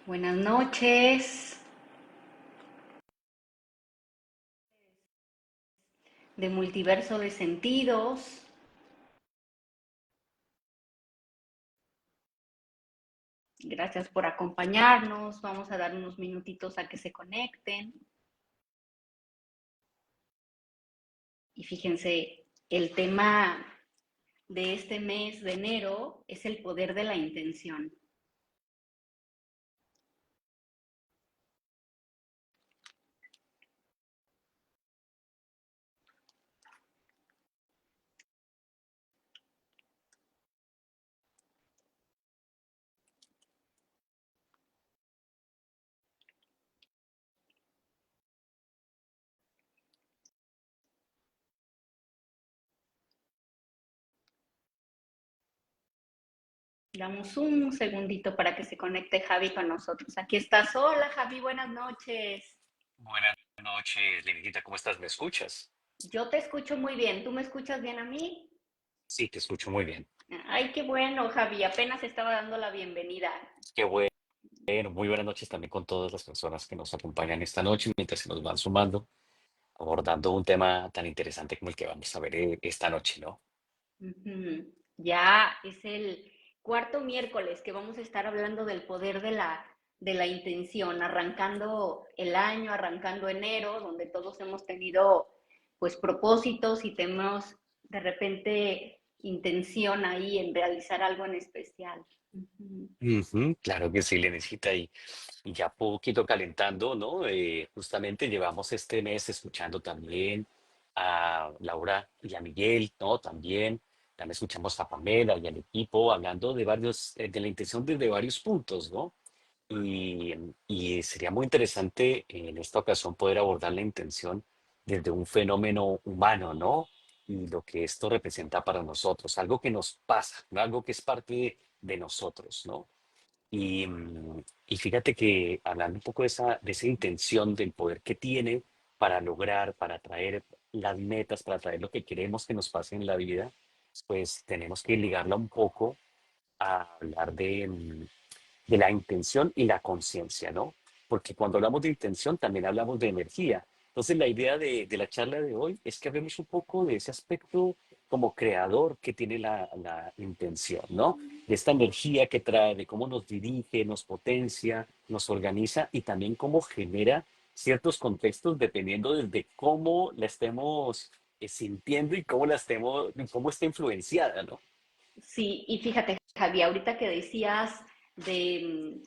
Buenas noches, de multiverso de sentidos. Gracias por acompañarnos. Vamos a dar unos minutitos a que se conecten. Y fíjense, el tema de este mes de enero es el poder de la intención. Damos un segundito para que se conecte Javi con nosotros. Aquí estás. Hola Javi, buenas noches. Buenas noches, Linita, ¿cómo estás? ¿Me escuchas? Yo te escucho muy bien. ¿Tú me escuchas bien a mí? Sí, te escucho muy bien. Ay, qué bueno, Javi. Apenas estaba dando la bienvenida. Qué bueno. Muy buenas noches también con todas las personas que nos acompañan esta noche mientras se nos van sumando, abordando un tema tan interesante como el que vamos a ver esta noche, ¿no? Ujú. Ya es el cuarto miércoles que vamos a estar hablando del poder de la intención, arrancando el año, arrancando enero, donde todos hemos tenido pues propósitos y tenemos de repente intención ahí en realizar algo en especial. Ujú. Ujú, claro que sí, Lenecita, y ya poquito calentando, ¿no? Justamente llevamos este mes escuchando también a Laura y a Miguel, ¿no? También escuchamos a Pamela y al equipo hablando de de la intención desde varios puntos, ¿no? Y, y sería muy interesante en esta ocasión poder abordar la intención desde un fenómeno humano, ¿no? Y lo que esto representa para nosotros, algo que nos pasa, ¿no? Algo que es parte de nosotros, ¿no? Y fíjate que hablando un poco de esa intención, del poder que tiene para lograr, para traer las metas, para traer lo que queremos que nos pase en la vida, pues tenemos que ligarla un poco a hablar de la intención y la conciencia, ¿no? Porque cuando hablamos de intención también hablamos de energía. Entonces la idea de la charla de hoy es que hablemos un poco de ese aspecto como creador que tiene la intención, ¿no? De esta energía que trae, de cómo nos dirige, nos potencia, nos organiza y también cómo genera ciertos contextos dependiendo desde cómo la estemos sintiendo y cómo la estemos, cómo está influenciada, ¿no? Sí, y fíjate, Javi, ahorita que decías de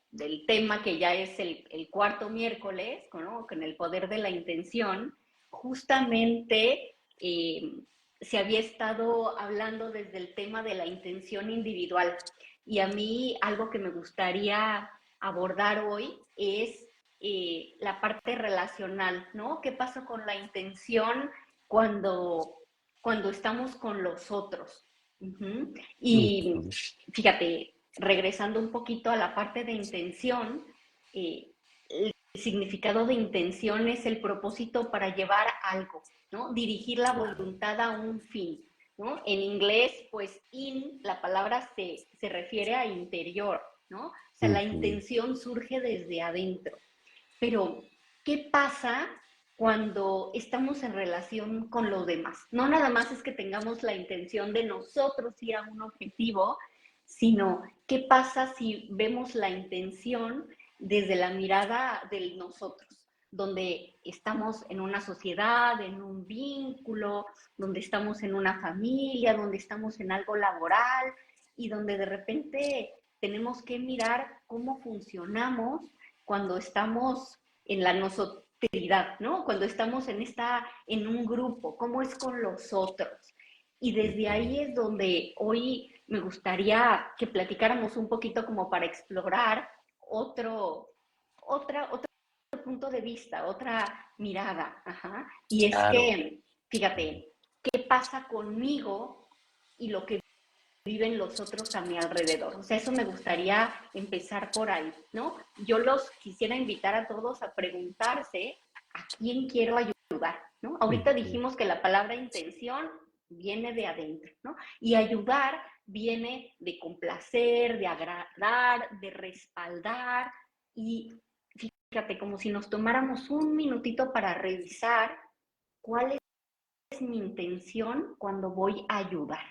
del tema que ya es el cuarto miércoles, ¿no? Con el poder de la intención, justamente se había estado hablando desde el tema de la intención individual. Y a mí algo que me gustaría abordar hoy es la parte relacional, ¿no? ¿Qué pasa con la intención cuando, cuando estamos con los otros? Ujú. Y Ujú. fíjate, regresando un poquito a la parte de intención, eh, el significado de intención es el propósito para llevar algo, ¿no? Dirigir la Claro. voluntad a un fin, ¿no? En inglés, pues la palabra se refiere a interior, ¿no? O sea, la Ujú. intención surge desde adentro. Pero, ¿qué pasa cuando estamos en relación con los demás? No nada más es que tengamos la intención de nosotros ir a un objetivo, sino qué pasa si vemos la intención desde la mirada del nosotros, donde estamos en una sociedad, en un vínculo, donde estamos en una familia, donde estamos en algo laboral y donde de repente tenemos que mirar cómo funcionamos cuando estamos en la nosotridad, ¿no? Cuando estamos en un grupo, cómo es con los otros. Y desde Ujú. ahí es donde hoy me gustaría que platicáramos un poquito como para explorar otro punto de vista, otra mirada. Ajá. Y es Claro. que, fíjate, ¿qué pasa conmigo y lo que viven los otros a mi alrededor? O sea, eso me gustaría empezar por ahí, ¿no? Yo los quisiera invitar a todos a preguntarse a quién quiero ayudar, ¿no? Ahorita Ujú. dijimos que la palabra intención viene de adentro, ¿no? Y ayudar viene de complacer, de agradar, de respaldar y fíjate, como si nos tomáramos un minutito para revisar cuál es mi intención cuando voy a ayudar,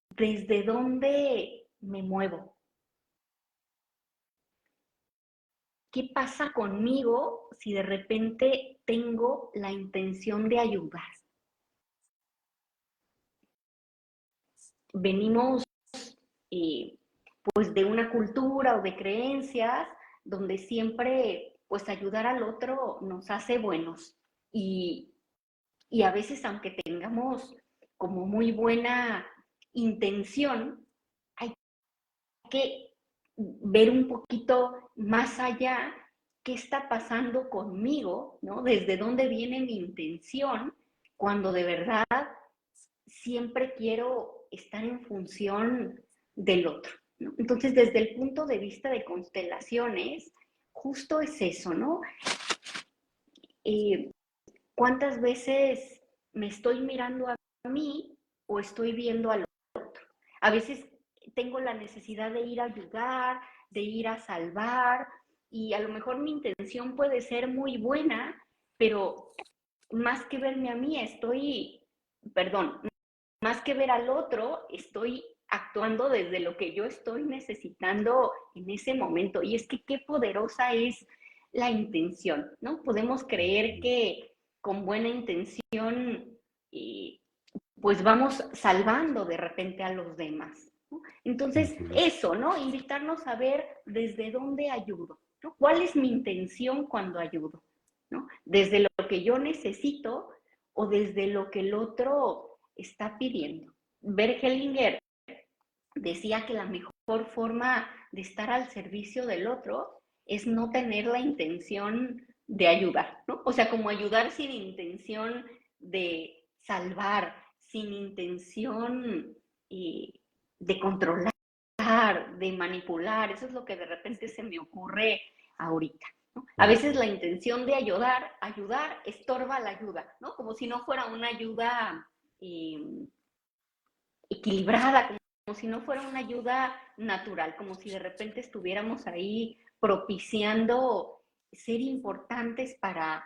desde dónde me muevo, qué pasa conmigo si de repente tengo la intención de ayudar. Venimos eh, pues de una cultura o de creencias donde siempre pues ayudar al otro nos hace buenos y, y a veces aunque tengamos como muy buena intención, hay que ver un poquito más allá qué está pasando conmigo, ¿no? Desde dónde viene mi intención cuando de verdad siempre quiero estar en función del otro, ¿no? Entonces, desde el punto de vista de constelaciones, justo es eso, ¿no? Eh, ¿Cuántas veces me estoy mirando a mí o estoy viendo al otro? A veces tengo la necesidad de ir a ayudar, de ir a salvar, y a lo mejor mi intención puede ser muy buena, pero más que verme a mí, perdón, más que ver al otro, estoy actuando desde lo que yo estoy necesitando en ese momento. Y es que qué poderosa es la intención, ¿no? Podemos creer que con buena intención, eh, pues vamos salvando de repente a los demás, ¿no? Entonces, Ujú. eso, ¿no? Invitarnos a ver desde dónde ayudo, ¿no? ¿Cuál es mi intención cuando ayudo? ¿No? Desde lo que yo necesito o desde lo que el otro está pidiendo. Bert Hellinger decía que la mejor forma de estar al servicio del otro es no tener la intención de ayudar, ¿no? O sea, como ayudar sin intención de salvar, sin intención de controlar, de manipular. Eso es lo que de repente se me ocurre ahorita. ¿No? A veces Ujú. la intención de ayudar estorba la ayuda, ¿no? Como si no fuera una ayuda eh, equilibrada, como si no fuera una ayuda natural, como si de repente estuviéramos ahí propiciando ser importantes para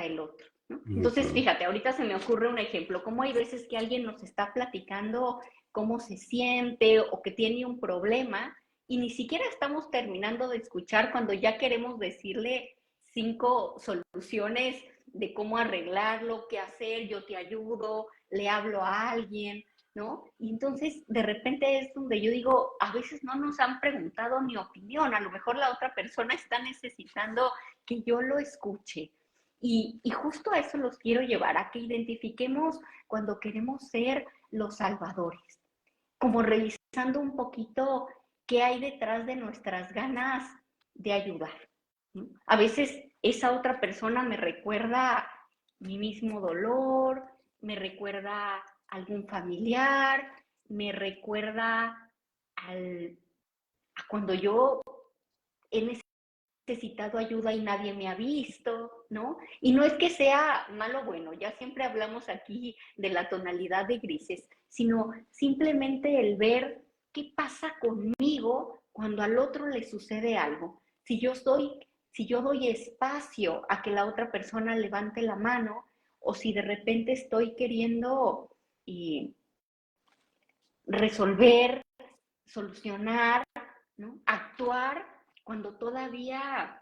el otro. ¿No? Entonces, Ujú. fíjate, ahorita se me ocurre un ejemplo, como hay veces que alguien nos está platicando cómo se siente o que tiene un problema y ni siquiera estamos terminando de escuchar cuando ya queremos decirle 5 soluciones de cómo arreglarlo, qué hacer, yo te ayudo, le hablo a alguien, ¿no? Y entonces de repente es donde yo digo, a veces no nos han preguntado mi opinión, a lo mejor la otra persona está necesitando que yo lo escuche. Y justo a eso los quiero llevar, a que identifiquemos cuando queremos ser los salvadores, como revisando un poquito qué hay detrás de nuestras ganas de ayudar. ¿No? A veces esa otra persona me recuerda mi mismo dolor, me recuerda algún familiar, me recuerda a cuando yo he necesitado ayuda y nadie me ha visto, ¿no? Y no es que sea malo o bueno, ya siempre hablamos aquí de la tonalidad de grises, sino simplemente el ver qué pasa conmigo cuando al otro le sucede algo. Si yo doy espacio a que la otra persona levante la mano, o si de repente estoy queriendo eh, resolver, solucionar, ¿no? Actuar cuando todavía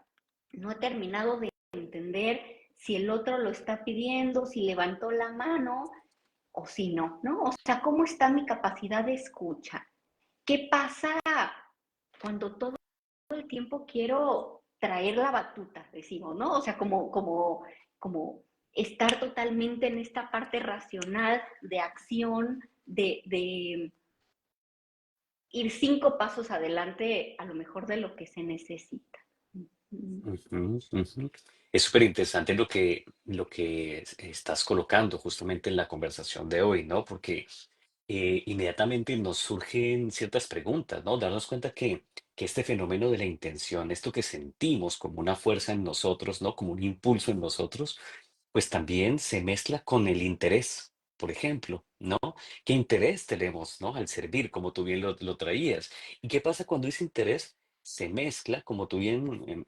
no he terminado de entender si el otro lo está pidiendo, si levantó la mano o si no, ¿no? O sea, ¿cómo está mi capacidad de escucha? ¿Qué pasa cuando todo el tiempo quiero traer la batuta, decimos, ¿no? O sea, como estar totalmente en esta parte racional de acción, de ir 5 pasos adelante a lo mejor de lo que se necesita. Ujú, ujú. Es súper interesante lo que estás colocando justamente en la conversación de hoy, ¿no? Porque inmediatamente nos surgen ciertas preguntas, ¿no? Darnos cuenta que este fenómeno de la intención, esto que sentimos como una fuerza en nosotros, ¿no? Como un impulso en nosotros, pues también se mezcla con el interés. por ejemplo, ¿no? ¿Qué interés tenemos, ¿no? Al servir, como tú bien lo traías. ¿Y qué pasa cuando ese interés se mezcla, como tú bien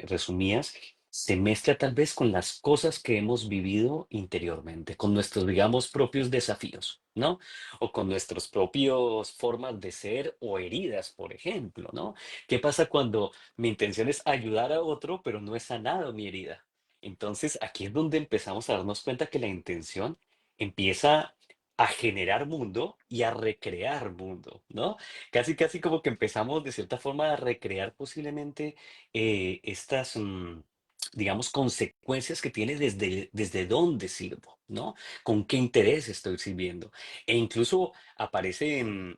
resumías, se mezcla tal vez con las cosas que hemos vivido interiormente, con nuestros, digamos, propios desafíos, ¿no? O con nuestros propios formas de ser o heridas, por ejemplo, ¿no? ¿Qué pasa cuando mi intención es ayudar a otro, pero no he sanado mi herida? Entonces, aquí es donde empezamos a darnos cuenta que la intención empieza a generar mundo y a recrear mundo, ¿no? Casi, casi como que empezamos de cierta forma a recrear posiblemente estas, digamos, consecuencias que tiene desde dónde sirvo, ¿no? Con qué interés estoy sirviendo. E incluso aparecen,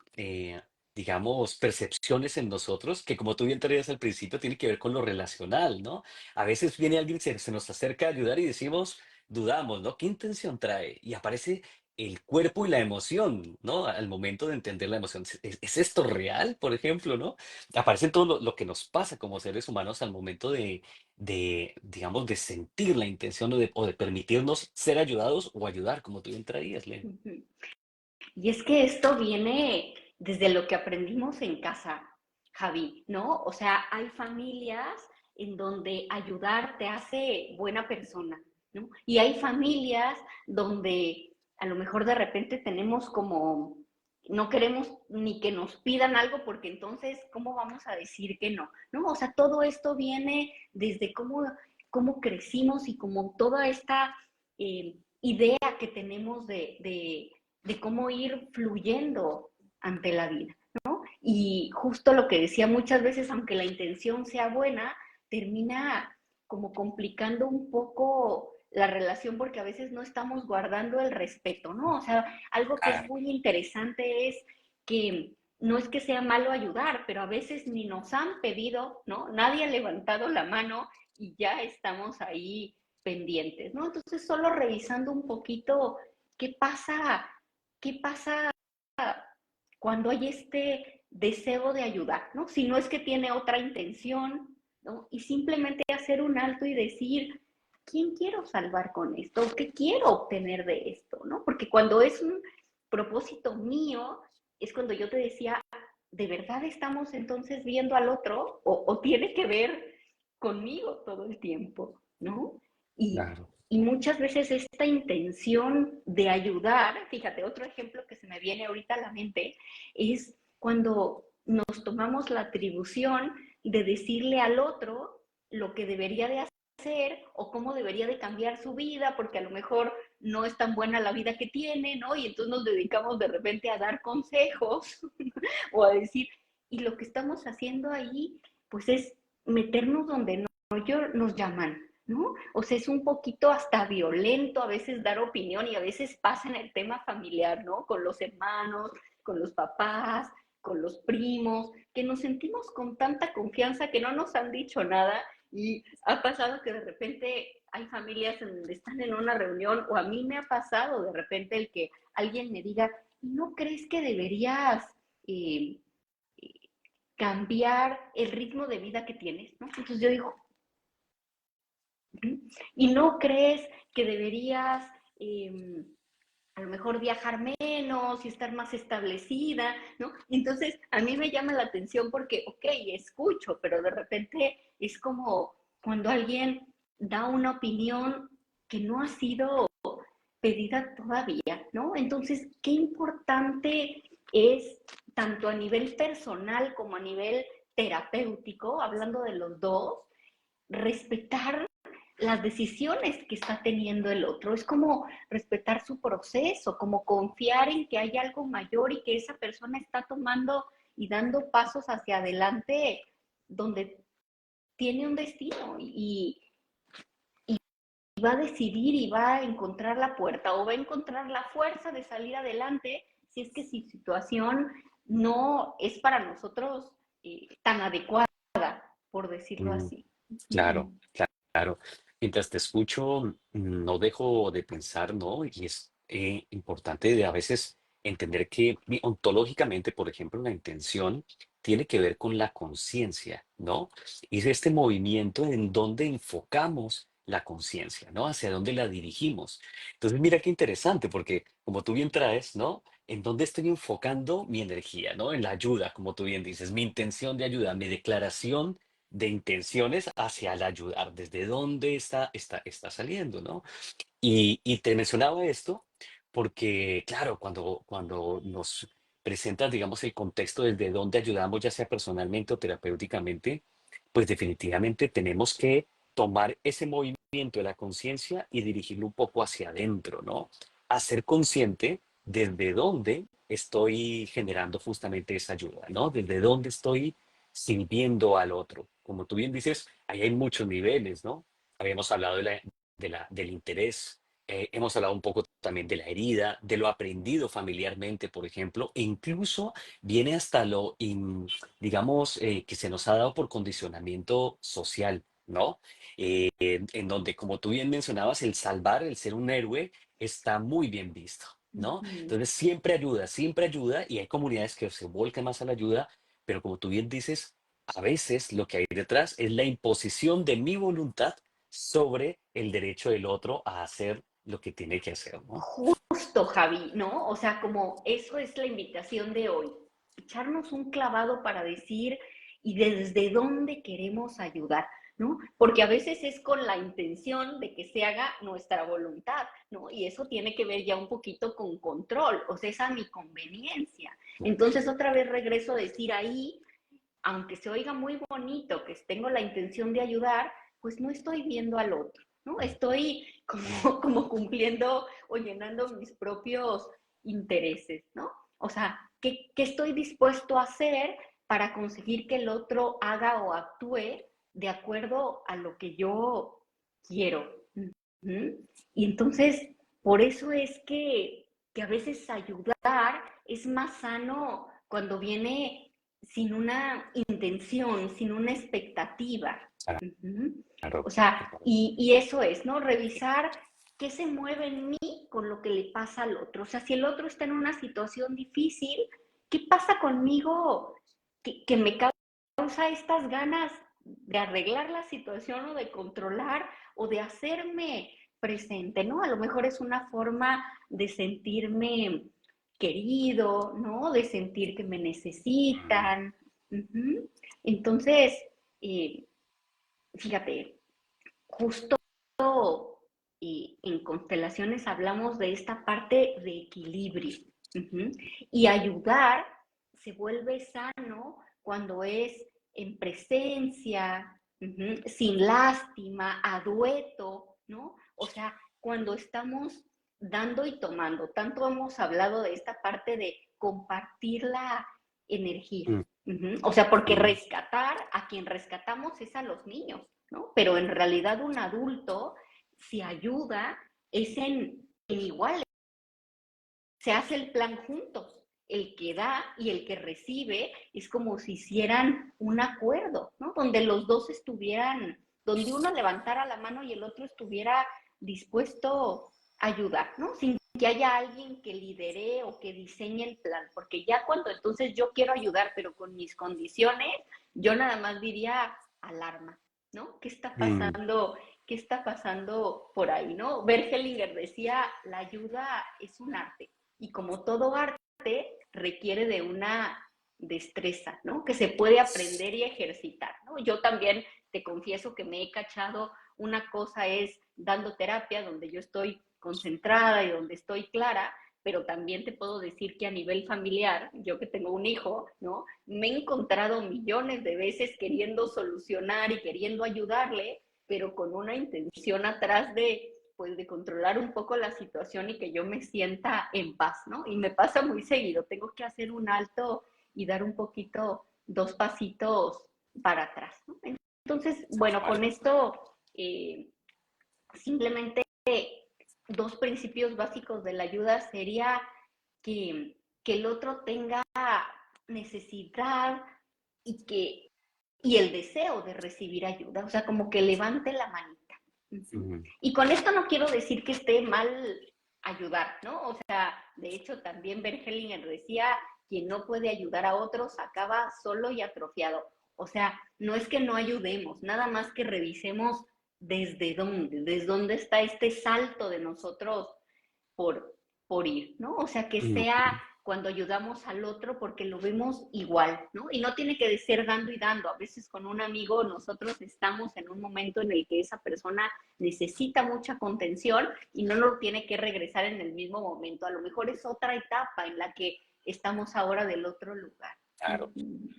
digamos, percepciones en nosotros que, como tú bien traías al principio, tiene que ver con lo relacional, ¿no? A veces viene alguien, se nos acerca a ayudar y decimos, dudamos, ¿no? ¿Qué intención trae? Y aparece el cuerpo y la emoción, ¿no? Al momento de entender la emoción. ¿Es esto real, por ejemplo, ¿no? Aparece todo lo que nos pasa como seres humanos al momento digamos, de sentir la intención o de permitirnos ser ayudados o ayudar, como tú bien traías, Len. Ujú. Y es que esto viene desde lo que aprendimos en casa, Javi, ¿no? O sea, hay familias en donde ayudar te hace buena persona, ¿no? Y hay familias donde a lo mejor de repente tenemos como, no queremos ni que nos pidan algo porque entonces, ¿cómo vamos a decir que no? ¿No? O sea, todo esto viene desde cómo crecimos y como toda esta idea que tenemos de cómo ir fluyendo ante la vida, ¿no? Y justo lo que decía muchas veces, aunque la intención sea buena, termina como complicando un poco la relación porque a veces no estamos guardando el respeto, ¿no? O sea, algo que es Claro. muy interesante es que no es que sea malo ayudar, pero a veces ni nos han pedido, ¿no? Nadie ha levantado la mano y ya estamos ahí pendientes, ¿no? Entonces, solo revisando un poquito qué pasa, qué pasa cuando hay este deseo de ayudar, ¿no? Si no es que tiene otra intención, ¿no? Y simplemente hacer un alto y decir, ¿quién quiero salvar con esto? ¿Qué quiero obtener de esto? ¿No? Porque cuando es un propósito mío, es cuando yo te decía, ¿de verdad estamos entonces viendo al otro? ¿O tiene que ver conmigo todo el tiempo? ¿No? Y, Claro. y muchas veces esta intención de ayudar, fíjate, otro ejemplo que se me viene ahorita a la mente es cuando nos tomamos la atribución de decirle al otro lo que debería de hacer o cómo debería de cambiar su vida, porque a lo mejor no es tan buena la vida que tiene, ¿no? Y entonces nos dedicamos de repente a dar consejos o a decir, y lo que estamos haciendo ahí, pues es meternos donde nos llaman, ¿no? O sea, es un poquito hasta violento a veces dar opinión y a veces pasa en el tema familiar, ¿no? Con los hermanos, con los papás, con los primos, que nos sentimos con tanta confianza que no nos han dicho nada y ha pasado que de repente hay familias en donde están en una reunión o a mí me ha pasado de repente el que alguien me diga, ¿no crees que deberías eh, cambiar el ritmo de vida que tienes? ¿No? Entonces yo digo, ¿y no crees que deberías a lo mejor viajar menos y estar más establecida, ¿no? Entonces, a mí me llama la atención porque, ok, escucho, pero de repente es como cuando alguien da una opinión que no ha sido pedida todavía, ¿no? Entonces, qué importante es, tanto a nivel personal como a nivel terapéutico, hablando de los dos, respetar las decisiones que está teniendo el otro. Es como respetar su proceso, como confiar en que hay algo mayor y que esa persona está tomando y dando pasos hacia adelante donde tiene un destino y va a decidir y va a encontrar la puerta o va a encontrar la fuerza de salir adelante si es que su situación no es para nosotros tan adecuada, por decirlo Mm, así. claro, claro. Mientras te escucho, no dejo de pensar, ¿no? Y es importante de a veces entender que ontológicamente, por ejemplo, la intención tiene que ver con la conciencia, ¿no? Y es este movimiento en donde enfocamos la conciencia, ¿no? Hacia dónde la dirigimos. Entonces, mira qué interesante, porque como tú bien traes, ¿no? ¿En dónde estoy enfocando mi energía, ¿no? En la ayuda, como tú bien dices, mi intención de ayuda, mi declaración de intenciones hacia el ayudar, desde dónde está saliendo, ¿no? Y te mencionaba esto porque, claro, cuando nos presentas, digamos, el contexto desde donde ayudamos, ya sea personalmente o terapéuticamente, pues definitivamente tenemos que tomar ese movimiento de la conciencia y dirigirlo un poco hacia adentro, ¿no? A ser consciente desde dónde estoy generando justamente esa ayuda, ¿no? Desde dónde estoy sirviendo al otro. Como tú bien dices, ahí hay muchos niveles, ¿no? Habíamos hablado del interés. Hemos hablado un poco también de la herida, de lo aprendido familiarmente, por ejemplo, e incluso viene hasta digamos, que se nos ha dado por condicionamiento social, ¿no? En donde, como tú bien mencionabas, el salvar, el ser un héroe, está muy bien visto, ¿no? Ujú. Entonces, siempre ayuda, y hay comunidades que se vuelcan más a la ayuda, pero como tú bien dices, a veces lo que hay detrás es la imposición de mi voluntad sobre el derecho del otro a hacer lo que tiene que hacer, ¿no? Justo, Javi, ¿no? O sea, como eso es la invitación de hoy, echarnos un clavado para decir y desde dónde queremos ayudar, ¿no? Porque a veces es con la intención de que se haga nuestra voluntad, ¿no? Y eso tiene que ver ya un poquito con control, o sea, es a mi conveniencia. Entonces, otra vez regreso a decir ahí, aunque se oiga muy bonito, que tengo la intención de ayudar, pues no estoy viendo al otro, ¿no? Estoy como cumpliendo o llenando mis propios intereses, ¿no? O sea, ¿qué estoy dispuesto a hacer para conseguir que el otro haga o actúe de acuerdo a lo que yo quiero? ¿Mm? Y entonces, por eso es que a veces ayudar es más sano cuando viene sin una intención, sin una expectativa. Uh-huh. Claro, O sea, y eso es, ¿no? Revisar qué se mueve en mí con lo que le pasa al otro. O sea, si el otro está en una situación difícil, ¿qué pasa conmigo que me causa estas ganas de arreglar la situación o de controlar o de hacerme presente, ¿no? A lo mejor es una forma de sentirme querido, ¿no? De sentir que me necesitan. Uh-huh. Entonces, eh, fíjate, justo en constelaciones hablamos de esta parte de equilibrio. Uh-huh. Y ayudar se vuelve sano cuando es en presencia, uh-huh, sin lástima, a dueto, ¿no? O sea, cuando estamos dando y tomando. Tanto hemos hablado de esta parte de compartir la energía. mm, Uh-huh. O sea, porque mm, rescatar, a quien rescatamos es a los niños, ¿no? Pero en realidad un adulto, si ayuda, es en igual, se hace el plan juntos. El que da y el que recibe es como si hicieran un acuerdo, ¿no? Donde los dos estuvieran, donde uno levantara la mano y el otro estuviera dispuesto a ayudar, ¿no? Sin que haya alguien que lidere o que diseñe el plan, porque ya cuando entonces yo quiero ayudar, pero con mis condiciones, yo nada más diría alarma, ¿no? ¿Qué está mm, pasando? ¿Qué está pasando por ahí, no? Bergelinger decía, la ayuda es un arte, y como todo arte, requiere de una destreza, ¿no? Que se puede aprender y ejercitar, ¿no? Yo también te confieso que me he cachado, una cosa es dando terapia, donde yo estoy concentrada y donde estoy clara, pero también te puedo decir que a nivel familiar, yo que tengo un hijo, ¿no? Me he encontrado millones de veces queriendo solucionar y queriendo ayudarle, pero con una intención atrás de pues de controlar un poco la situación y que yo me sienta en paz, ¿no? Y me pasa muy seguido, tengo que hacer un alto y dar un poquito, dos pasitos para atrás, ¿no? Entonces, bueno, vale. con esto simplemente dos principios básicos de la ayuda sería que el otro tenga necesidad y que y el deseo de recibir ayuda, o sea, como que levante la manita. Uh-huh. Mm, Y con esto no quiero decir que esté mal ayudar, ¿no? O sea, de hecho también Bergelinger decía, quien no puede ayudar a otros acaba solo y atrofiado. O sea, no es que no ayudemos, nada más que revisemos desde dónde está este salto de nosotros por, por ir, ¿no? O sea, que sea Ujú. cuando ayudamos al otro porque lo vemos igual, ¿no? Y no tiene que ser dando y dando. A veces con un amigo nosotros estamos en un momento en el que esa persona necesita mucha contención y no lo tiene que regresar en el mismo momento. A lo mejor es otra etapa en la que estamos ahora del otro lugar. Claro. Ujú.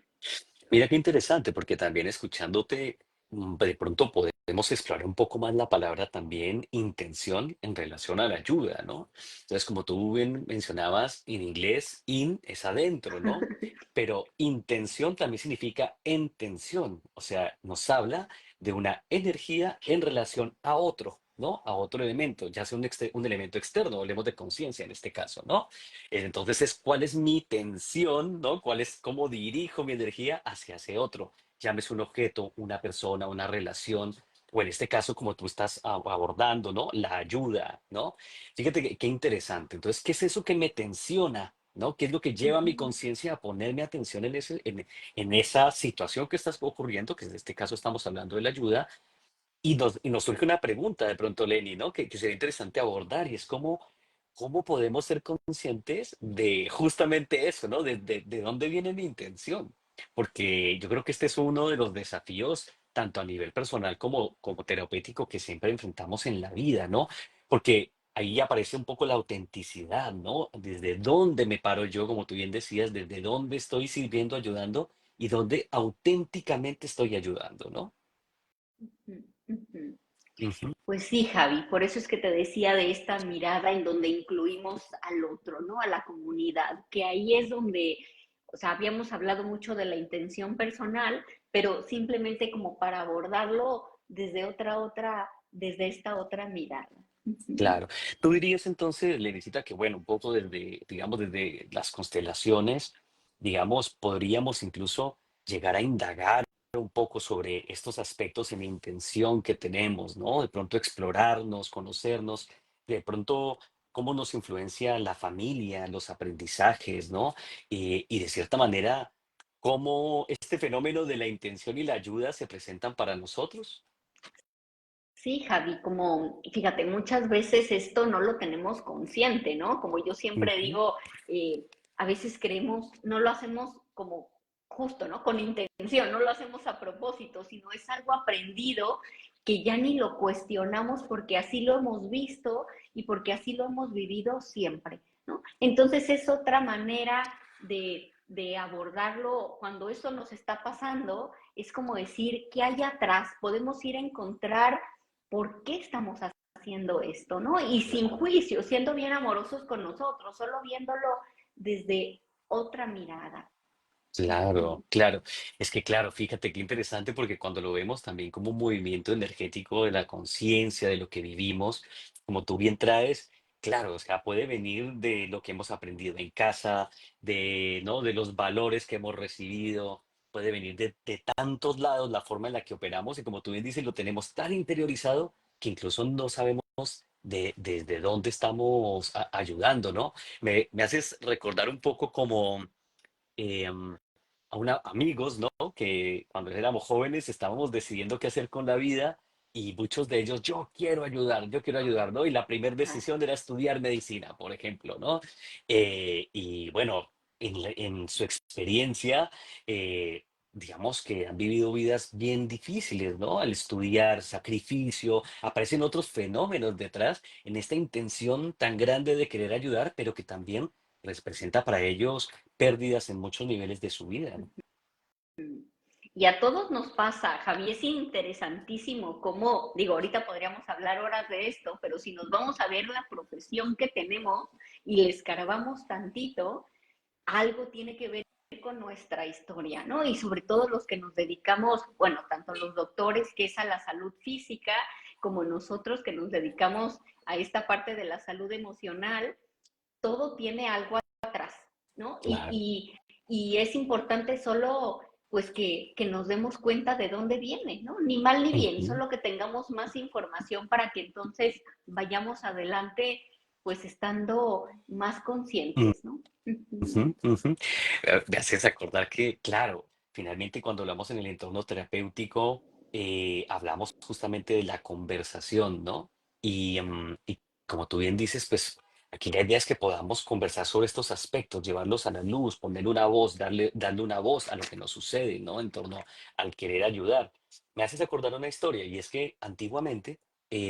Mira qué interesante, porque también escuchándote, de pronto podemos explorar un poco más la palabra también intención en relación a la ayuda, ¿no? Entonces, como tú bien mencionabas, en inglés, in es adentro, ¿no? Pero intención también significa intención, o sea, nos habla de una energía en relación a otro, ¿no? A otro elemento, ya sea un elemento externo, hablemos de conciencia en este caso, ¿no? Entonces es cuál es mi tensión, ¿no? Cómo dirijo mi energía hacia ese otro. Llámese un objeto, una persona, una relación, o en este caso, como tú estás abordando, ¿no? La ayuda, ¿no? Fíjate qué interesante. Entonces, ¿qué es eso que me tensiona? ¿No? ¿Qué es lo que lleva a mi Ujú. conciencia a ponerme atención en esa situación que está ocurriendo, que en este caso estamos hablando de la ayuda, y nos surge una pregunta de pronto, Lenny, ¿no? Que sería interesante abordar y es cómo podemos ser conscientes de justamente eso, ¿no? De dónde viene mi intención. Porque yo creo que este es uno de los desafíos, tanto a nivel personal como terapéutico, que siempre enfrentamos en la vida, ¿no? Porque ahí aparece un poco la autenticidad, ¿no? Desde dónde me paro yo, como tú bien decías, desde dónde estoy sirviendo, ayudando y dónde auténticamente estoy ayudando, ¿no? Ujú. Ujú, Pues sí, Javi, por eso es que te decía de esta mirada en donde incluimos al otro, ¿no? A la comunidad, que ahí es donde, o sea, habíamos hablado mucho de la intención personal, pero simplemente como para abordarlo desde esta otra mirada. Ujú. claro. Tú dirías entonces, Lenisita, que bueno, un poco desde, digamos, desde las constelaciones, digamos, podríamos incluso llegar a indagar un poco sobre estos aspectos en intención que tenemos, ¿no? De pronto explorarnos, conocernos, de pronto cómo nos influencia la familia, los aprendizajes, ¿no? Y de cierta manera, cómo este fenómeno de la intención y la ayuda se presentan para nosotros. Sí, Javi, como, fíjate, muchas veces esto no lo tenemos consciente, ¿no? Como yo siempre Ujú, digo, a veces creemos, no lo hacemos como justo, ¿no? Con intención, no lo hacemos a propósito, sino es algo aprendido que ya ni lo cuestionamos porque así lo hemos visto y porque así lo hemos vivido siempre, ¿no? Entonces es otra manera de abordarlo cuando eso nos está pasando, es como decir, ¿qué hay atrás? Podemos ir a encontrar por qué estamos haciendo esto, ¿no? Y sin juicio, siendo bien amorosos con nosotros, solo viéndolo desde otra mirada. claro, claro. Es que claro, fíjate qué interesante porque cuando lo vemos también como un movimiento energético de la conciencia, de lo que vivimos, como tú bien traes, claro, o sea, puede venir de lo que hemos aprendido en casa, ¿no? De los valores que hemos recibido, puede venir de tantos lados la forma en la que operamos y como tú bien dices, lo tenemos tan interiorizado que incluso no sabemos desde dónde estamos ayudando, ¿no? Me haces recordar un poco como amigos, ¿no? Que cuando éramos jóvenes estábamos decidiendo qué hacer con la vida y muchos de ellos, yo quiero ayudar, ¿no? Y la primera Ajá. decisión era estudiar medicina, por ejemplo, ¿no? Y bueno, en su experiencia, digamos que han vivido vidas bien difíciles, ¿no? Al estudiar, sacrificio, aparecen otros fenómenos detrás en esta intención tan grande de querer ayudar, pero que también les presenta para ellos pérdidas en muchos niveles de su vida, ¿no? Y a todos nos pasa, Javi, es interesantísimo cómo, digo, ahorita podríamos hablar horas de esto, pero si nos vamos a ver la profesión que tenemos y le escarbamos tantito, algo tiene que ver con nuestra historia, ¿no? Y sobre todo los que nos dedicamos, bueno, tanto los doctores, que es a la salud física, como nosotros que nos dedicamos a esta parte de la salud emocional, todo tiene algo atrás, ¿no? Claro. Y es importante solo pues que nos demos cuenta de dónde viene, ¿no? Ni mal ni bien, Ujú, solo que tengamos más información para que entonces vayamos adelante pues estando más conscientes, ¿no? ujú, ujú. Me haces acordar que, claro, finalmente cuando hablamos en el entorno terapéutico, hablamos justamente de la conversación, ¿no? Y como tú bien dices, pues aquí la idea es que podamos conversar sobre estos aspectos, llevarlos a la luz, ponerle una voz, darle una voz a lo que nos sucede, ¿no? En torno al querer ayudar. Me haces acordar una historia y es que antiguamente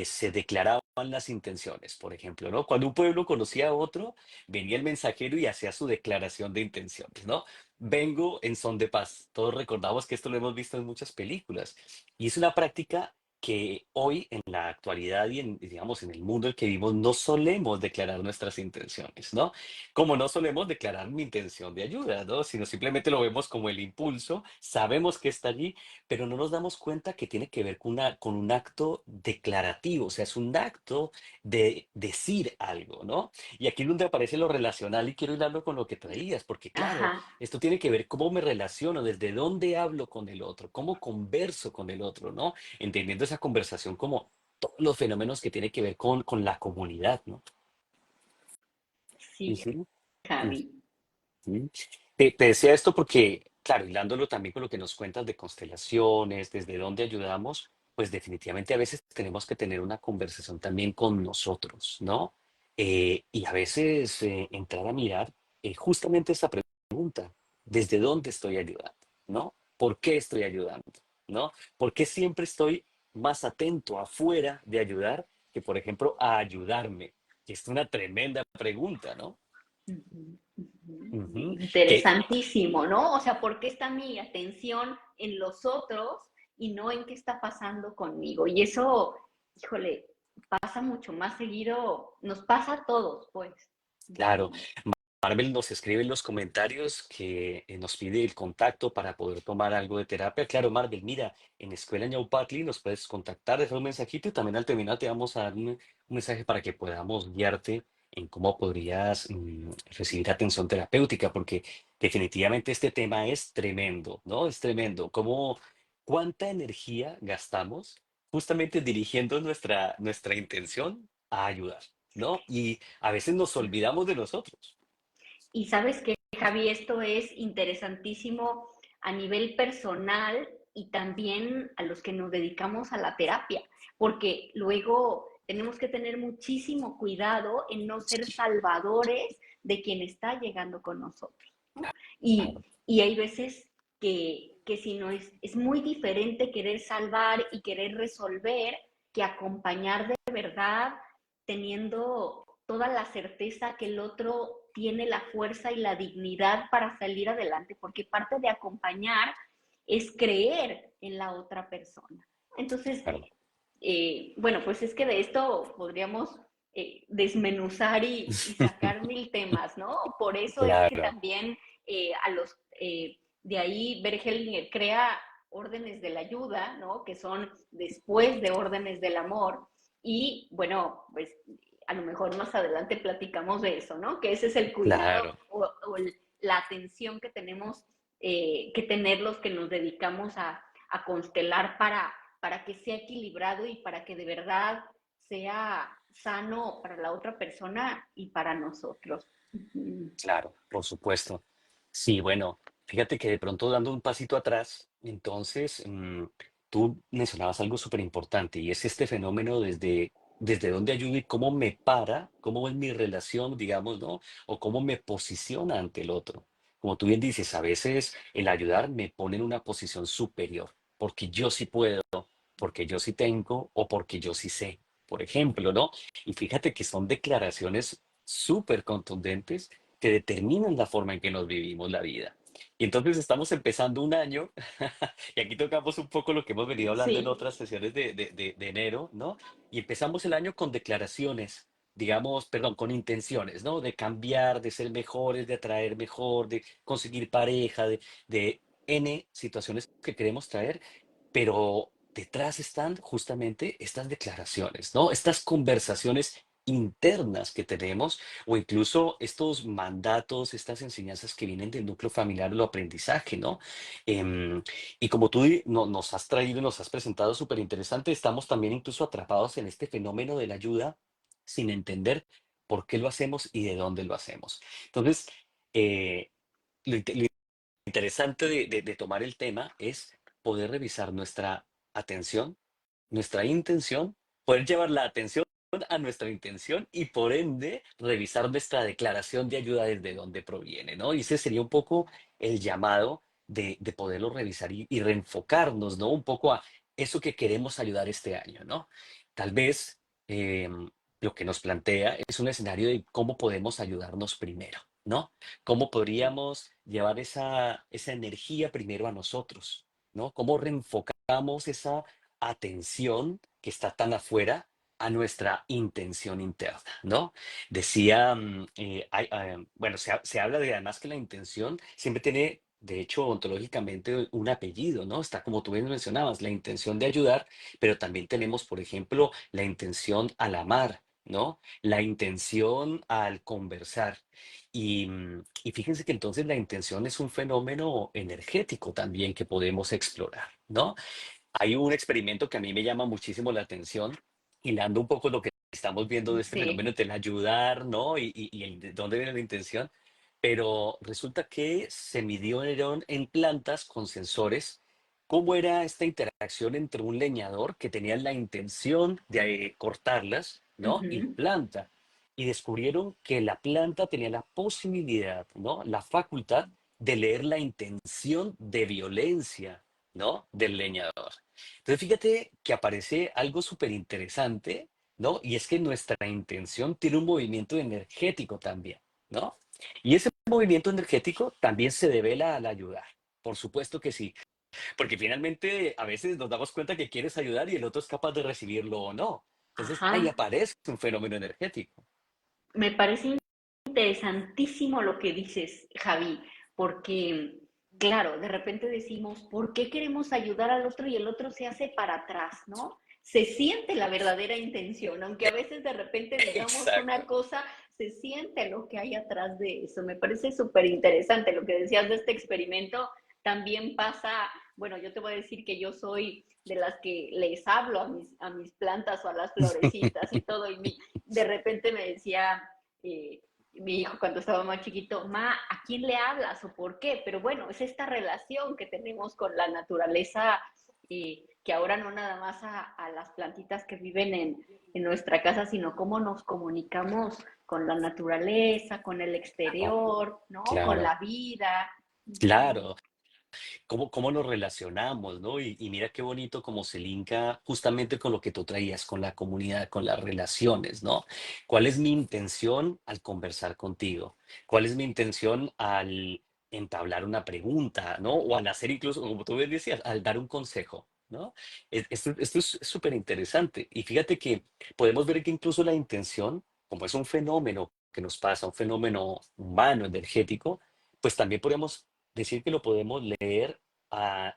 se declaraban las intenciones, por ejemplo, ¿no? Cuando un pueblo conocía a otro, venía el mensajero y hacía su declaración de intenciones, ¿no? Vengo en son de paz. Todos recordamos que esto lo hemos visto en muchas películas. Y es una práctica que hoy, en la actualidad y digamos, en el mundo en el que vivimos, no solemos declarar nuestras intenciones, ¿no? Como no solemos declarar mi intención de ayuda, ¿no? Sino simplemente lo vemos como el impulso, sabemos que está allí, pero no nos damos cuenta que tiene que ver con un acto declarativo, o sea, es un acto de decir algo, ¿no? Y aquí es donde aparece lo relacional y quiero hilarlo con lo que traías, porque claro, Ajá. esto tiene que ver cómo me relaciono, desde dónde hablo con el otro, cómo converso con el otro, ¿no? Entendiendo esa conversación como todos los fenómenos que tiene que ver con la comunidad, ¿no? Sí, Ujú, Javi. ujú. Te decía esto porque, claro, hilándolo también con lo que nos cuentas de constelaciones, desde dónde ayudamos, pues definitivamente a veces tenemos que tener una conversación también con nosotros, ¿no? Y a veces entrar a mirar justamente esta pregunta, ¿desde dónde estoy ayudando? ¿No? ¿Por qué estoy ayudando? ¿No? ¿Por qué siempre estoy más atento afuera de ayudar que, por ejemplo, a ayudarme? Que es una tremenda pregunta, ¿no? Ujú, ujú. Ujú. Que, Interesantísimo, ¿no? O sea, ¿por qué está mi atención en los otros y no en qué está pasando conmigo? Y eso, híjole, pasa mucho más seguido, nos pasa a todos, pues. claro, Ujú. Marvel nos escribe en los comentarios que nos pide el contacto para poder tomar algo de terapia. Claro, Marvel, mira, en Escuela Ñaupatli nos puedes contactar, dejar un mensajito y también al terminar te vamos a dar un mensaje para que podamos guiarte en cómo podrías recibir atención terapéutica, porque definitivamente este tema es tremendo, ¿no? Es tremendo. ¿Cómo, cuánta energía gastamos justamente dirigiendo nuestra intención a ayudar, ¿no? Y a veces nos olvidamos de nosotros. Y sabes que, Javi, esto es interesantísimo a nivel personal y también a los que nos dedicamos a la terapia, porque luego tenemos que tener muchísimo cuidado en no ser salvadores de quien está llegando con nosotros, ¿no? Claro, Y hay veces que si no es muy diferente querer salvar y querer resolver que acompañar de verdad teniendo toda la certeza que el otro tiene la fuerza y la dignidad para salir adelante, porque parte de acompañar es creer en la otra persona. Entonces, claro, bueno, pues es que de esto podríamos desmenuzar y sacar mil temas, ¿no? Por eso es que claro, también a los, de ahí Bergelinger crea órdenes de la ayuda, ¿no? Que son después de órdenes del amor. Y bueno, pues a lo mejor más adelante platicamos de eso, ¿no? Que ese es el cuidado claro, la atención que tenemos que tener los que nos dedicamos a constelar para que sea equilibrado y para que de verdad sea sano para la otra persona y para nosotros. claro, por supuesto. Sí, bueno, fíjate que de pronto dando un pasito atrás, entonces tú mencionabas algo súper importante y es este fenómeno desde dónde ayuda y cómo me para, cómo es mi relación, digamos, ¿no? O cómo me posiciona ante el otro. Como tú bien dices, a veces el ayudar me pone en una posición superior, porque yo sí puedo, porque yo sí tengo o porque yo sí sé, por ejemplo, ¿no? Y fíjate que son declaraciones súper contundentes que determinan la forma en que nos vivimos la vida. Y entonces estamos empezando un año, y aquí tocamos un poco lo que hemos venido hablando en Sí, otras sesiones de enero, ¿no? Y empezamos el año con declaraciones, digamos, perdón, con intenciones, ¿no? De cambiar, de ser mejores, de atraer mejor, de conseguir pareja, de N situaciones que queremos traer, pero detrás están justamente estas declaraciones, ¿no? Estas conversaciones internas que tenemos o incluso estos mandatos, estas enseñanzas que vienen del núcleo familiar, lo aprendizaje, ¿no? Y como tú nos has traído y nos has presentado súper interesante, estamos también incluso atrapados en este fenómeno de la ayuda sin entender por qué lo hacemos y de dónde lo hacemos. Entonces, eh, lo interesante de tomar el tema es poder revisar nuestra atención, nuestra intención, poder llevar la atención a nuestra intención y por ende revisar nuestra declaración de ayuda desde dónde proviene, ¿no? Y ese sería un poco el llamado de poderlo revisar y reenfocarnos, ¿no? Un poco a eso que queremos ayudar este año, ¿no? Tal vez lo que nos plantea es un escenario de cómo podemos ayudarnos primero, ¿no? ¿Cómo podríamos llevar esa energía primero a nosotros, ¿no? ¿Cómo reenfocamos esa atención que está tan afuera a nuestra intención interna, ¿no? Decía, bueno, se habla de además que la intención siempre tiene, de hecho, ontológicamente un apellido, ¿no? Está como tú bien mencionabas, la intención de ayudar, pero también tenemos, por ejemplo, la intención al amar, ¿no? La intención al conversar. Y fíjense que entonces la intención es un fenómeno energético también que podemos explorar, ¿no? Hay un experimento que a mí me llama muchísimo la atención, hilando un poco lo que estamos viendo de este fenómeno Sí. del ayudar, ¿no? De dónde viene la intención. Pero resulta que se midieron en plantas con sensores cómo era esta interacción entre un leñador que tenía la intención de cortarlas, ¿no? Y la Ujú. planta. Y descubrieron que la planta tenía la posibilidad, ¿no? La facultad de leer la intención de violencia, ¿no? Del leñador. Entonces, fíjate que aparece algo súper interesante, ¿no? Y es que nuestra intención tiene un movimiento energético también, ¿no? Y ese movimiento energético también se devela al ayudar. Por supuesto que sí, porque finalmente a veces nos damos cuenta que quieres ayudar y el otro es capaz de recibirlo o no. Entonces ahí Ajá. aparece un fenómeno energético. Me parece interesantísimo lo que dices, Javi, porque, claro, de repente decimos, ¿por qué queremos ayudar al otro y el otro se hace para atrás, ¿no? Se siente la verdadera intención, aunque a veces de repente digamos una Exacto. cosa, se siente lo que hay atrás de eso. Me parece súper interesante lo que decías de este experimento. También pasa, bueno, yo te voy a decir que yo soy de las que les hablo a mis plantas o a las florecitas y todo, y de repente me decía eh, mi hijo cuando estaba más chiquito, Ma, ¿a quién le hablas o por qué? Pero bueno, es esta relación que tenemos con la naturaleza, que ahora no nada más a las plantitas que viven en nuestra casa, sino cómo nos comunicamos con la naturaleza, con el Oh, exterior, ¿no? Con claro, la vida. claro. Cómo nos relacionamos, ¿no? Y mira qué bonito cómo se linka justamente con lo que tú traías, con la comunidad, con las relaciones, ¿no? ¿Cuál es mi intención al conversar contigo? ¿Cuál es mi intención al entablar una pregunta, ¿no? O al hacer incluso, como tú bien decías, al dar un consejo, ¿no? Esto es súper interesante. Y fíjate que podemos ver que incluso la intención, como es un fenómeno que nos pasa, un fenómeno humano, energético, pues también podemos decir que lo podemos leer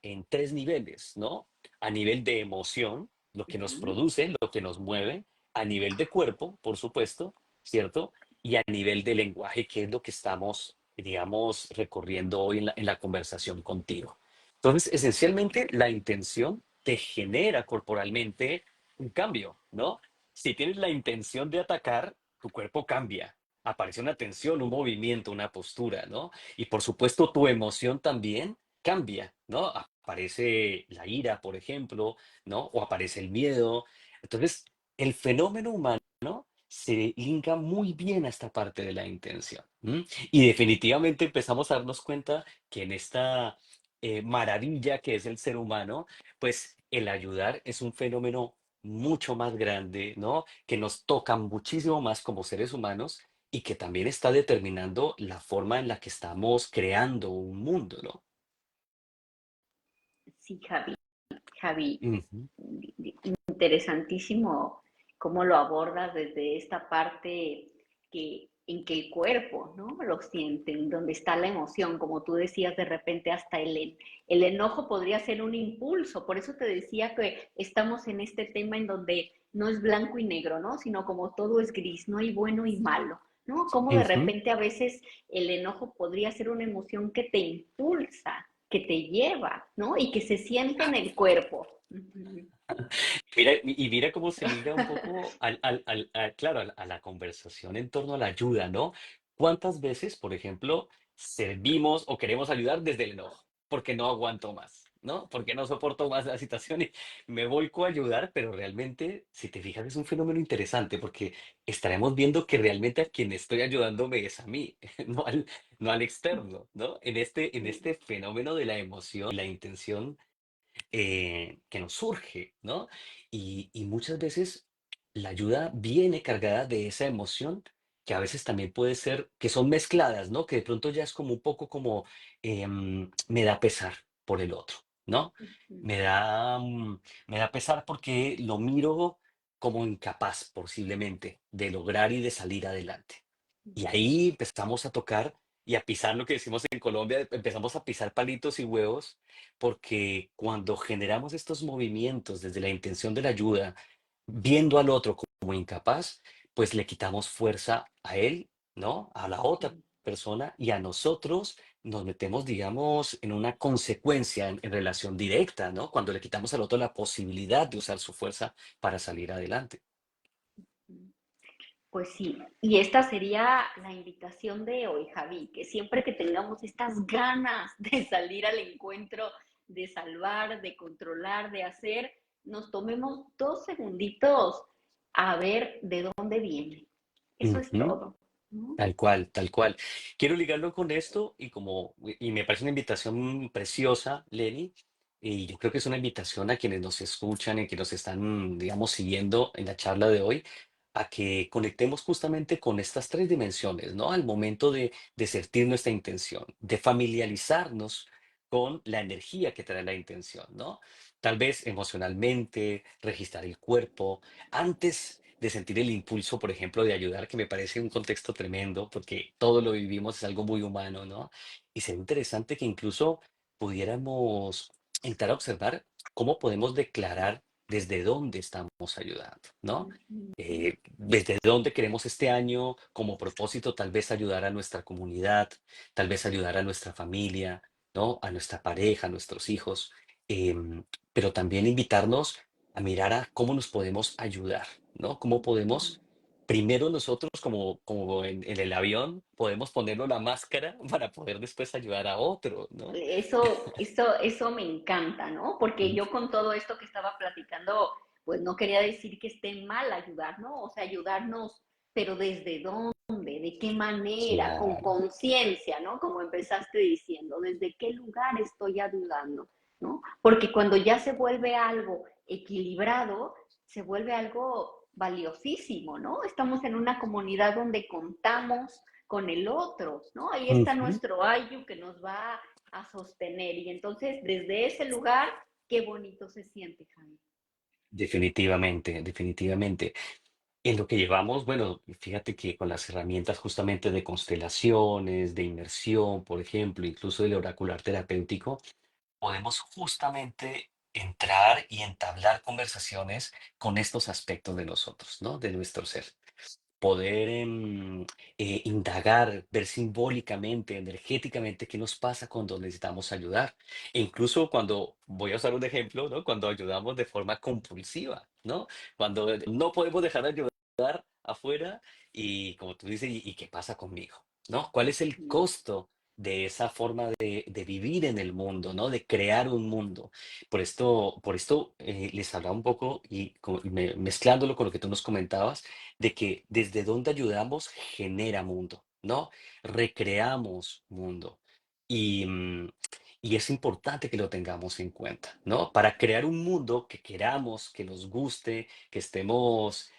en tres niveles, ¿no? A nivel de emoción, lo que nos Ujú. produce, lo que nos mueve, a nivel de cuerpo, por supuesto, ¿cierto? Y a nivel de lenguaje, que es lo que estamos, digamos, recorriendo hoy en la conversación contigo. Entonces, esencialmente, la intención te genera corporalmente un cambio, ¿no? Si tienes la intención de atacar, tu cuerpo cambia. Aparece una tensión, un movimiento, una postura, ¿no? Y por supuesto, tu emoción también cambia, ¿no? Aparece la ira, por ejemplo, ¿no? O aparece el miedo. Entonces, el fenómeno humano se linka muy bien a esta parte de la intención. ¿M? Y definitivamente empezamos a darnos cuenta que en esta maravilla que es el ser humano, pues el ayudar es un fenómeno mucho más grande, ¿no? Que nos toca muchísimo más como seres humanos y que también está determinando la forma en la que estamos creando un mundo, ¿no? Sí, Javi, Ujú, interesantísimo cómo lo abordas desde esta parte en que el cuerpo, ¿no? Lo siente, en donde está la emoción, como tú decías, de repente hasta el enojo podría ser un impulso, por eso te decía que estamos en este tema en donde no es blanco y negro, ¿no? Sino como todo es gris, no hay bueno y malo, ¿no? Como de ujú. repente a veces el enojo podría ser una emoción que te impulsa, que te lleva, ¿no? Y que se siente en el cuerpo. Mira, y mira cómo se liga un poco claro, a la conversación en torno a la ayuda, ¿no? ¿Cuántas veces, por ejemplo, servimos o queremos ayudar desde el enojo? Porque no aguanto más. ¿no? Porque no soporto más la situación y me volco a ayudar, pero realmente, si te fijas, es un fenómeno interesante porque estaremos viendo que realmente a quien estoy ayudándome es a mí, no al externo, ¿no? En Sí. este fenómeno de la emoción, la intención que nos surge, ¿no? Y muchas veces la ayuda viene cargada de esa emoción que a veces también puede ser, que son mezcladas, ¿no? Que de pronto ya es como un poco como, me da pesar por el otro, ¿no? Ujú, Me da, me da pesar porque lo miro como incapaz posiblemente de lograr y de salir adelante. Y ujú, ahí empezamos a tocar y a pisar lo que decimos en Colombia, empezamos a pisar palitos y huevos porque cuando generamos estos movimientos desde la intención de la ayuda, viendo al otro como incapaz, pues le quitamos fuerza a él, ¿no? A la otra ujú. persona y a nosotros nos metemos, digamos, en una consecuencia en relación directa, ¿no? Cuando le quitamos al otro la posibilidad de usar su fuerza para salir adelante. Pues sí, y esta sería la invitación de hoy, Javi, que siempre que tengamos estas ganas de salir al encuentro, de salvar, de controlar, de hacer, nos tomemos 2 segunditos a ver de dónde viene. Eso es Ujú. todo, ¿no? Tal cual, tal cual. Quiero ligarlo con esto y me parece una invitación preciosa, Lenny, y yo creo que es una invitación a quienes nos escuchan y que nos están, digamos, siguiendo en la charla de hoy, a que conectemos justamente con estas tres dimensiones, ¿no? Al momento de sentir nuestra intención, de familiarizarnos con la energía que trae la intención, ¿no? Tal vez emocionalmente, registrar el cuerpo, antes de sentir el impulso, por ejemplo, de ayudar, que me parece un contexto tremendo, porque todo lo vivimos, es algo muy humano, ¿no? Y sería interesante que incluso pudiéramos entrar a observar cómo podemos declarar desde dónde estamos ayudando, ¿no? Ujú, Desde dónde queremos este año, como propósito, tal vez ayudar a nuestra comunidad, tal vez ayudar a nuestra familia, ¿no? A nuestra pareja, a nuestros hijos, em, pero también invitarnos a mirar a cómo nos podemos ayudar, ¿no? Cómo ujú. podemos, primero nosotros como en el avión, podemos ponernos la máscara para poder después ayudar a otro, ¿no? Eso me encanta, ¿no? Porque Mm, yo con todo esto que estaba platicando, pues no quería decir que esté mal ayudar, ¿no? O sea, ayudarnos, pero ¿desde dónde? ¿De qué manera? Con claro. conciencia, ¿no? Como empezaste diciendo, ¿desde qué lugar estoy ayudando? ¿No? Porque cuando ya se vuelve algo equilibrado, se vuelve algo valiosísimo, ¿no? Estamos en una comunidad donde contamos con el otro, ¿no? Ahí está Ujú. nuestro ayu que nos va a sostener. Y entonces, desde ese lugar, qué bonito se siente, Jaime. Definitivamente, definitivamente. En lo que llevamos, bueno, fíjate que con las herramientas justamente de constelaciones, de inmersión, por ejemplo, incluso del oracular terapéutico, podemos justamente entrar y entablar conversaciones con estos aspectos de nosotros, ¿no? De nuestro ser. Poder indagar, ver simbólicamente, energéticamente qué nos pasa cuando necesitamos ayudar. E incluso cuando, voy a usar un ejemplo, ¿no? Cuando ayudamos de forma compulsiva, ¿no? Cuando no podemos dejar de ayudar afuera y como tú dices, y qué pasa conmigo? ¿No? ¿Cuál es el costo de esa forma de vivir en el mundo, ¿no? De crear un mundo. Por esto les hablaba un poco y mezclándolo con lo que tú nos comentabas, de que desde donde ayudamos genera mundo, ¿no? Recreamos mundo. Y, y es importante que lo tengamos en cuenta, ¿no? Para crear un mundo que queramos, que nos guste, que estemos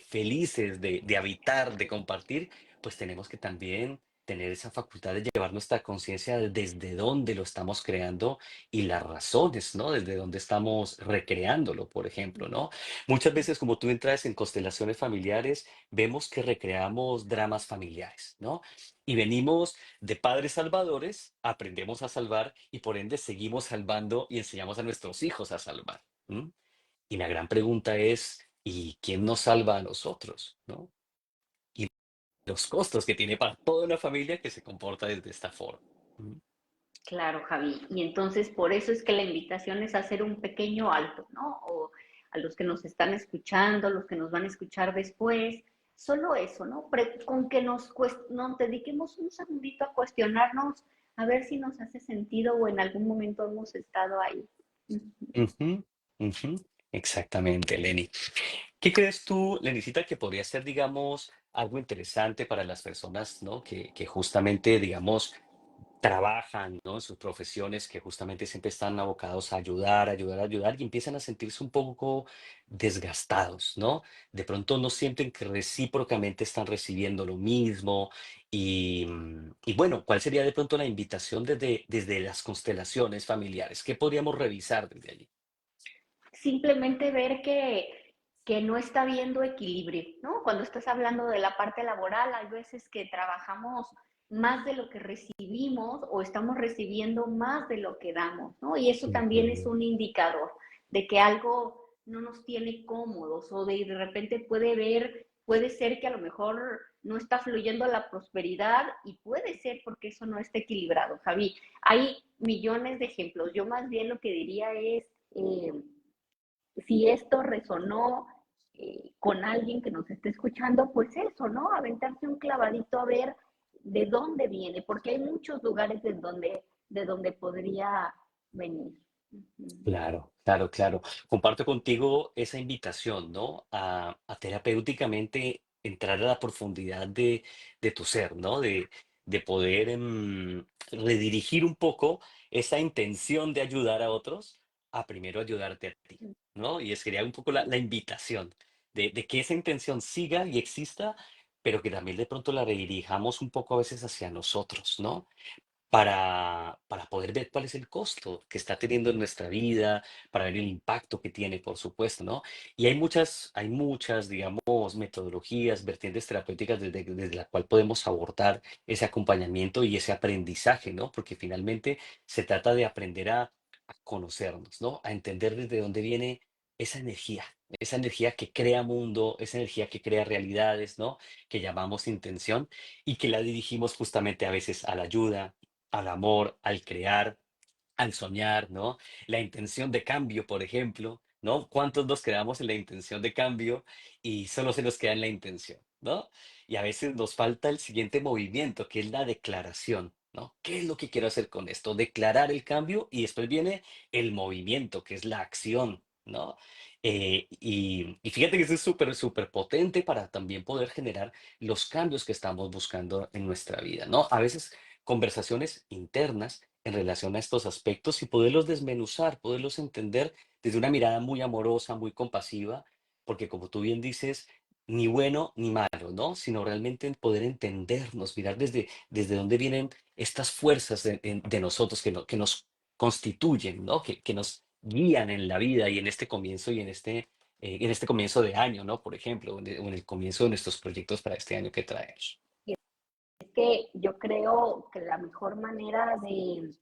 felices de habitar, de compartir, pues tenemos que también tener esa facultad de llevar nuestra conciencia de desde dónde lo estamos creando y las razones, ¿no? Desde dónde estamos recreándolo, por ejemplo, ¿no? Muchas veces, como tú entras en constelaciones familiares, vemos que recreamos dramas familiares, ¿no? Y venimos de padres salvadores, aprendemos a salvar y por ende seguimos salvando y enseñamos a nuestros hijos a salvar. ¿M? Y la gran pregunta es, ¿y quién nos salva a nosotros? ¿No? Y los costos que tiene para toda una familia que se comporta desde esta forma. ¿M? Claro, Javi. Y entonces por eso es que la invitación es hacer un pequeño alto, ¿no? O a los que nos están escuchando, los que nos van a escuchar después, solo eso, ¿no? Con que nos dediquemos un segundito a cuestionarnos a ver si nos hace sentido o en algún momento hemos estado ahí. Ujú, ujú, exactamente, Lenny. ¿Qué crees tú, Lenicita, que podría ser, digamos, algo interesante para las personas, ¿no? Que justamente, digamos, trabajan, ¿no? En sus profesiones, que justamente siempre están abocados a ayudar, ayudar, ayudar y empiezan a sentirse un poco desgastados, ¿no? De pronto no sienten que recíprocamente están recibiendo lo mismo y bueno, ¿cuál sería de pronto la invitación desde las constelaciones familiares? ¿Qué podríamos revisar desde allí? Simplemente ver que no está habiendo equilibrio, ¿no? Cuando estás hablando de la parte laboral, hay veces que trabajamos más de lo que recibimos o estamos recibiendo más de lo que damos, ¿no? Y eso también es Ujú, un indicador de que algo no nos tiene cómodos o de repente puede ser que a lo mejor no está fluyendo la prosperidad y puede ser porque eso no está equilibrado, Javi. Hay millones de ejemplos. Yo más bien lo que diría es, si esto resonó con alguien que nos esté escuchando, pues eso, ¿no? Aventarse un clavadito a ver de dónde viene, porque hay muchos lugares de donde podría venir. Uh-huh. claro, claro, claro. Comparto contigo esa invitación, ¿no? A terapéuticamente entrar a la profundidad de tu ser, ¿no? De poder redirigir un poco esa intención de ayudar a otros a primero ayudarte a ti, ¿no? Y sería un poco la invitación de que esa intención siga y exista, pero que también de pronto la redirijamos un poco a veces hacia nosotros, ¿no? Para poder ver cuál es el costo que está teniendo en nuestra vida, para ver el impacto que tiene, por supuesto, ¿no? Y hay muchas, digamos, metodologías, vertientes terapéuticas desde la cual podemos abordar ese acompañamiento y ese aprendizaje, ¿no? Porque finalmente se trata de aprender a conocernos, ¿no? A entender desde dónde viene esa energía que crea mundo, esa energía que crea realidades, ¿no? Que llamamos intención y que la dirigimos justamente a veces a la ayuda, al amor, al crear, al soñar, ¿no? La intención de cambio, por ejemplo, ¿no? ¿Cuántos nos quedamos en la intención de cambio y solo se nos queda en la intención, ¿no? Y a veces nos falta el siguiente movimiento, que es la declaración, ¿no? ¿Qué es lo que quiero hacer con esto? Declarar el cambio y después viene el movimiento, que es la acción, ¿no? Y fíjate que eso es súper, súper potente para también poder generar los cambios que estamos buscando en nuestra vida, ¿no? A veces conversaciones internas en relación a estos aspectos y poderlos desmenuzar, poderlos entender desde una mirada muy amorosa, muy compasiva, porque como tú bien dices, ni bueno ni malo, ¿no? Sino realmente en poder entendernos, mirar desde dónde vienen estas fuerzas de nosotros que nos constituyen, ¿no? Que nos guían en la vida y en este comienzo en este comienzo de año, ¿no? Por ejemplo, o en el comienzo de nuestros proyectos para este año que traemos. Es que yo creo que la mejor manera de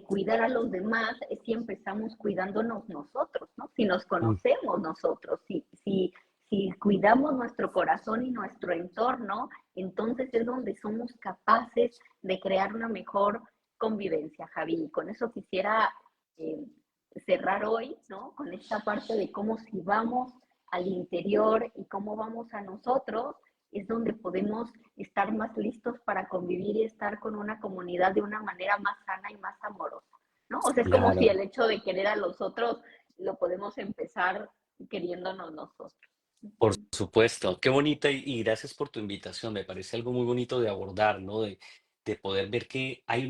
cuidar a los demás es si empezamos cuidándonos nosotros, ¿no? Si nos Mm, conocemos nosotros, si cuidamos nuestro corazón y nuestro entorno, entonces es donde somos capaces de crear una mejor convivencia, Javi. Y con eso quisiera eh, cerrar hoy, ¿no? Con esta parte de cómo si vamos al interior y cómo vamos a nosotros, es donde podemos estar más listos para convivir y estar con una comunidad de una manera más sana y más amorosa, ¿no? O sea, es como si claro. el hecho de querer a los otros lo podemos empezar queriéndonos nosotros. Por supuesto, qué bonita y gracias por tu invitación. Me parece algo muy bonito de abordar, ¿no? De poder ver que hay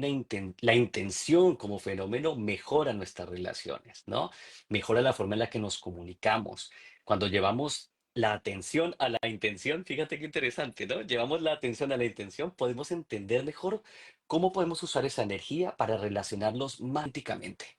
la intención como fenómeno mejora nuestras relaciones, ¿no? Mejora la forma en la que nos comunicamos. Cuando llevamos la atención a la intención, fíjate qué interesante, ¿no? Llevamos la atención a la intención, podemos entender mejor cómo podemos usar esa energía para relacionarnos mánticamente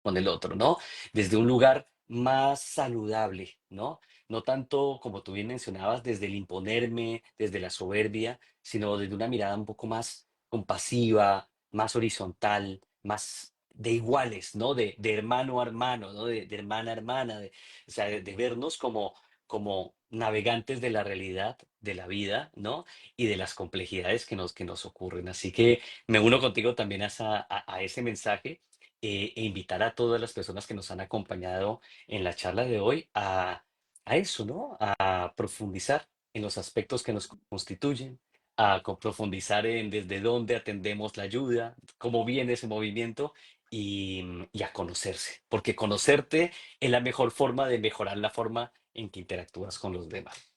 con el otro, ¿no? Desde un lugar más saludable, ¿no? No tanto, como tú bien mencionabas, desde el imponerme, desde la soberbia, sino desde una mirada un poco más compasiva, más horizontal, más de iguales, ¿no? De hermano a hermano, ¿no? De hermana a hermana, o sea, de vernos como navegantes de la realidad, de la vida, ¿no? Y de las complejidades que nos ocurren. Así que me uno contigo también a ese mensaje e invitar a todas las personas que nos han acompañado en la charla de hoy a eso, ¿no? A profundizar en los aspectos que nos constituyen, a profundizar en desde dónde atendemos la ayuda, cómo viene ese movimiento y a conocerse, porque conocerte es la mejor forma de mejorar la forma en que interactúas con los demás.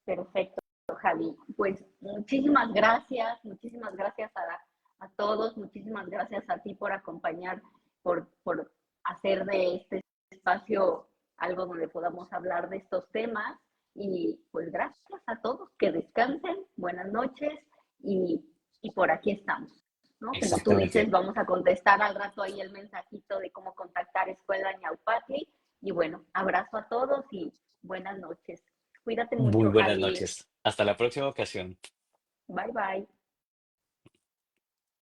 Perfecto, Javi. Pues muchísimas gracias a todos, muchísimas gracias a ti por acompañar, por hacer de este espacio algo donde podamos hablar de estos temas. Y pues gracias a todos, que descansen, buenas noches y, y por aquí estamos, ¿no? Como tú dices, Exactamente. vamos a contestar al rato ahí el mensajito de cómo contactar Escuela Ñaupatli. Y bueno, abrazo a todos y buenas noches. Cuídate Muy mucho, buenas Javi. noches. Hasta la próxima ocasión. Bye bye.